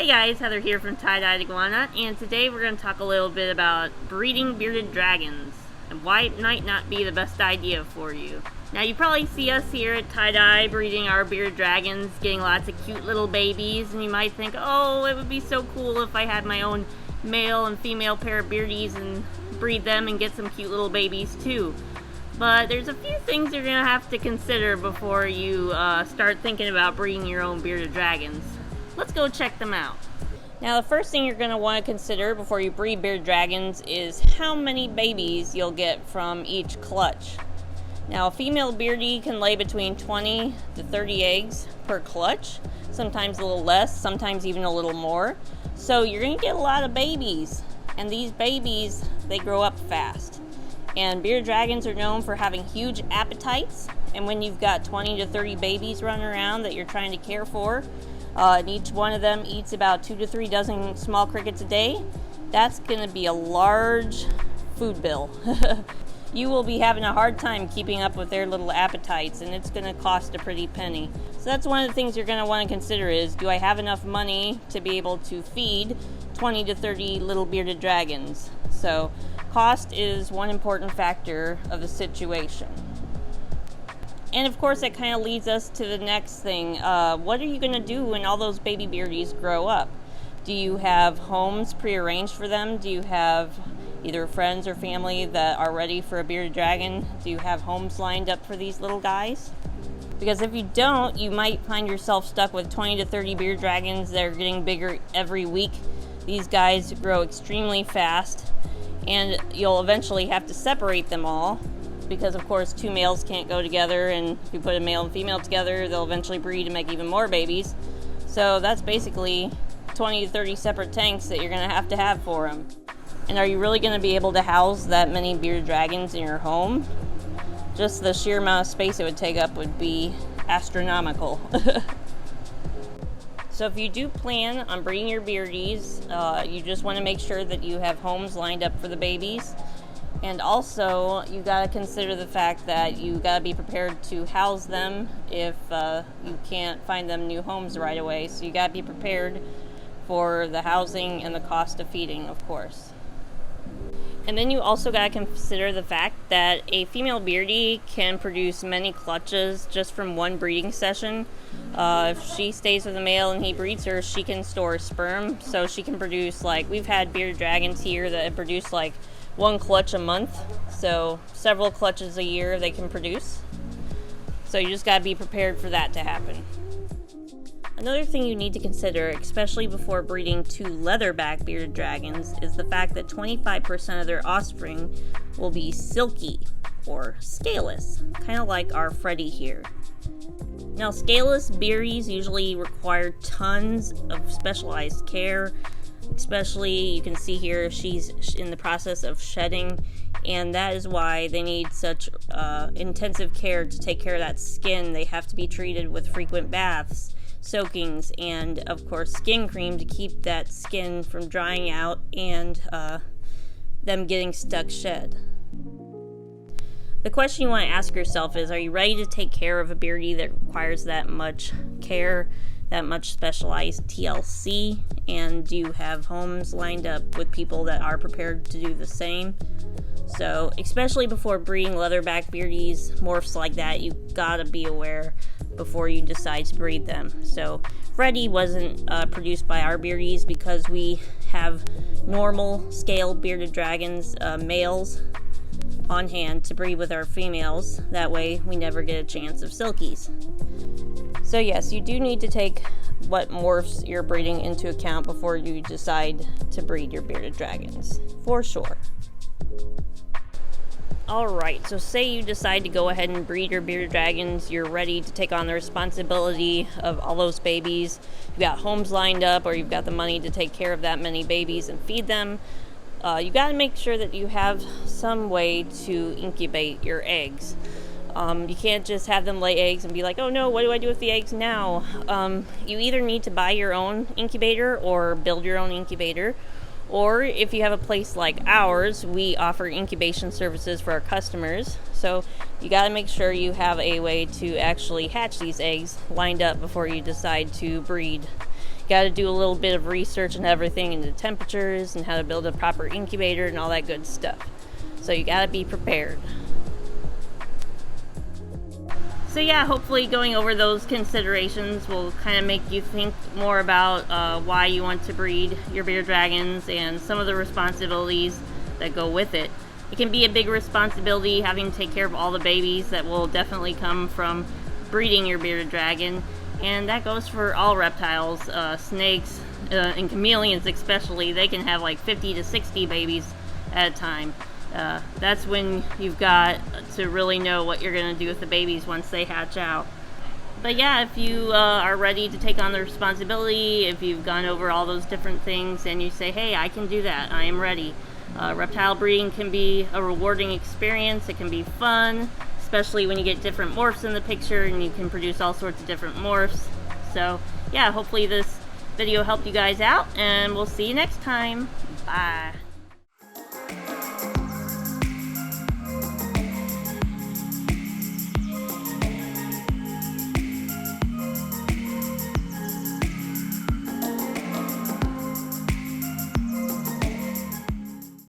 Hey guys, Heather here from Tye-Dyed Iguana, and today we're going to talk a little bit about breeding bearded dragons and why it might not be the best idea for you. Now you probably see us here at Tye-Dye breeding our bearded dragons, getting lots of cute little babies, and you might think, oh, it would be so cool if I had my own male and female pair of beardies and breed them and get some cute little babies too. But there's a few things you're going to have to consider before you start thinking about breeding your own bearded dragons. Let's go check them out. Now the first thing you're going to want to consider before you breed bearded dragons is how many babies you'll get from each clutch. Now a female beardie can lay between 20 to 30 eggs per clutch, sometimes a little less, sometimes even a little more. So you're going to get a lot of babies, and these babies, they grow up fast. And bearded dragons are known for having huge appetites, and when you've got 20 to 30 babies running around that you're trying to care for, and each one of them eats about 2 to 3 dozen small crickets a day, that's going to be a large food bill. You will be having a hard time keeping up with their little appetites, and it's going to cost a pretty penny. So that's one of the things you're going to want to consider is, do I have enough money to be able to feed 20 to 30 little bearded dragons? So cost is one important factor of the situation. And of course that kind of leads us to the next thing. What are you going to do when all those baby beardies grow up? Do you have homes prearranged for them? Do you have either friends or family that are ready for a bearded dragon? Do you have homes lined up for these little guys? Because if you don't, you might find yourself stuck with 20 to 30 bearded dragons that are getting bigger every week. These guys grow extremely fast, and you'll eventually have to separate them all, because of course 2 males can't go together, and if you put a male and female together, they'll eventually breed and make even more babies. So that's basically 20 to 30 separate tanks that you're going to have for them. And are you really going to be able to house that many bearded dragons in your home? Just the sheer amount of space it would take up would be astronomical. So if you do plan on breeding your beardies, you just want to make sure that you have homes lined up for the babies. And also, you got to consider the fact that you got to be prepared to house them if you can't find them new homes right away. So you got to be prepared for the housing and the cost of feeding, of course. And then you also got to consider the fact that a female beardie can produce many clutches just from one breeding session. If she stays with a male and he breeds her, she can store sperm. So she can produce, like, we've had bearded dragons here that have produced like 1 clutch a month, so several clutches a year they can produce. So you just got to be prepared for that to happen. Another thing you need to consider, especially before breeding 2 leatherback bearded dragons, is the fact that 25% of their offspring will be silky or scaleless, kind of like our Freddy here. Now, scaleless beardies usually require tons of specialized care. Especially, you can see here she's in the process of shedding, and that is why they need such intensive care to take care of that skin. They have to be treated with frequent baths, soakings, and of course skin cream to keep that skin from drying out and them getting stuck shed. The question you want to ask yourself is, are you ready to take care of a beardie that requires that much care, that much specialized TLC, and do you have homes lined up with people that are prepared to do the same? So, especially before breeding leatherback beardies, morphs like that, you gotta be aware before you decide to breed them. So, Freddy wasn't produced by our beardies because we have normal scale bearded dragons, males, on hand to breed with our females. That way, we never get a chance of silkies. So yes, you do need to take what morphs you're breeding into account before you decide to breed your bearded dragons, for sure. Alright, so say you decide to go ahead and breed your bearded dragons, you're ready to take on the responsibility of all those babies, you've got homes lined up, or you've got the money to take care of that many babies and feed them. You got to make sure that you have some way to incubate your eggs. You can't just have them lay eggs and be like, oh no, what do I do with the eggs now? You either need to buy your own incubator or build your own incubator. Or if you have a place like ours, we offer incubation services for our customers. So you got to make sure you have a way to actually hatch these eggs lined up before you decide to breed. got to do a little bit of research and everything into temperatures and how to build a proper incubator and all that good stuff. So you got to be prepared. So yeah, hopefully going over those considerations will kind of make you think more about why you want to breed your bearded dragons and some of the responsibilities that go with it. It can be a big responsibility having to take care of all the babies that will definitely come from breeding your bearded dragon, and that goes for all reptiles, snakes, and chameleons especially. They can have like 50 to 60 babies at a time. That's when you've got to really know what you're going to do with the babies once they hatch out. But yeah, if you are ready to take on the responsibility, if you've gone over all those different things and you say, hey, I can do that, I am ready. Reptile breeding can be a rewarding experience. It can be fun, especially when you get different morphs in the picture and you can produce all sorts of different morphs. So yeah, hopefully this video helped you guys out, and we'll see you next time. Bye.